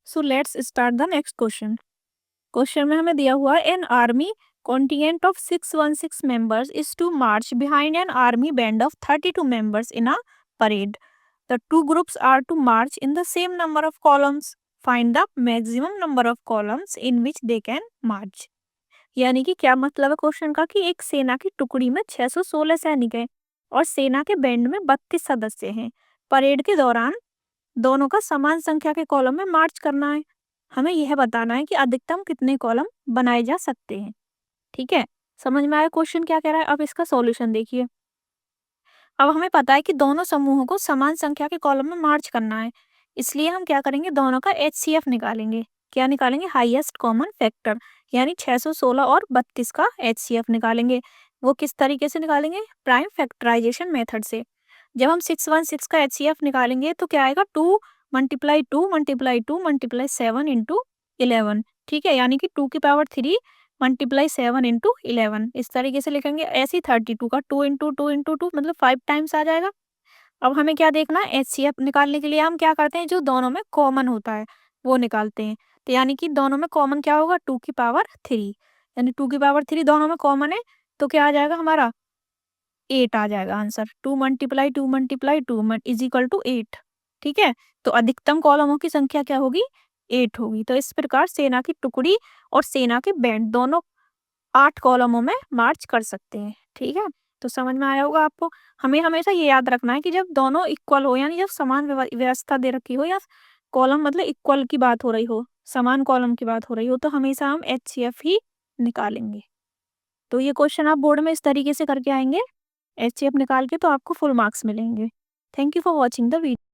So let's start the next question. Question में हमें दिया हुआ है an army contingent of 616 members is to march behind an army band of 32 members in a parade. The two groups are to march in the same number of columns. Find the maximum number of columns in which they can march. यानी कि क्या मतलब है question का कि एक सेना की टुकड़ी में 616 सैनिक हैं और सेना के बैंड में 32 सदस्य हैं। परेड के दौरान दोनों का समान संख्या के कॉलम में मार्च करना है। हमें यह बताना है कि अधिकतम कितने कॉलम बनाए जा सकते हैं। ठीक है, समझ में आया क्वेश्चन क्या कह रहा है। अब इसका सॉल्यूशन देखिए। अब हमें पता है कि दोनों समूहों को समान संख्या के कॉलम में मार्च करना है, इसलिए हम क्या करेंगे, दोनों का HCF निकालेंगे। क्या निकालेंगे? हाईएस्ट कॉमन फैक्टर, यानी 616 और 32 का HCF निकालेंगे। वो किस तरीके से निकालेंगे? प्राइम फैक्टराइजेशन मेथड से। जब हम 616 का HCF निकालेंगे तो क्या आएगा? 2 मल्टीप्लाई 2 मल्टीप्लाई 2 मल्टीप्लाई 7 इंटू 11। ठीक है, यानी कि 2 की पावर 3 मल्टीप्लाई 7 इंटू 11, इस तरीके से लिखेंगे। ऐसे ही 32 का 2 इंटू 2 इंटू 2 मतलब 5 टाइम्स आ जाएगा। अब हमें क्या देखना है? HCF निकालने के लिए हम क्या करते हैं, जो दोनों में कॉमन होता है वो निकालते हैं। तो यानी कि दोनों में कॉमन क्या होगा? 2 की पावर 3, यानी 2 की पावर 3 दोनों में कॉमन है, तो क्या आ जाएगा हमारा? 8 आ जाएगा answer. 2 multiply 2 multiply 2 is equal to 8। ठीक है, तो अधिकतम कॉलमों की संख्या क्या होगी? 8 होगी। तो इस प्रकार सेना की टुकड़ी और सेना के बैंड दोनों 8 कॉलमों में मार्च कर सकते हैं। ठीक है, तो समझ में आया होगा आपको। हमें हमेशा ये याद रखना है कि जब दोनों इक्वल हो, यानी जब समान व्यवस्था दे रखी हो, या कॉलम मतलब इक्वल की बात हो रही हो, समान कॉलम की बात हो रही हो, तो हमेशा हम HCF ही निकालेंगे। तो ये क्वेश्चन आप बोर्ड में इस तरीके से करके आएंगे, HCF निकाल के, तो आपको फुल मार्क्स मिलेंगे। Thank you for watching the video.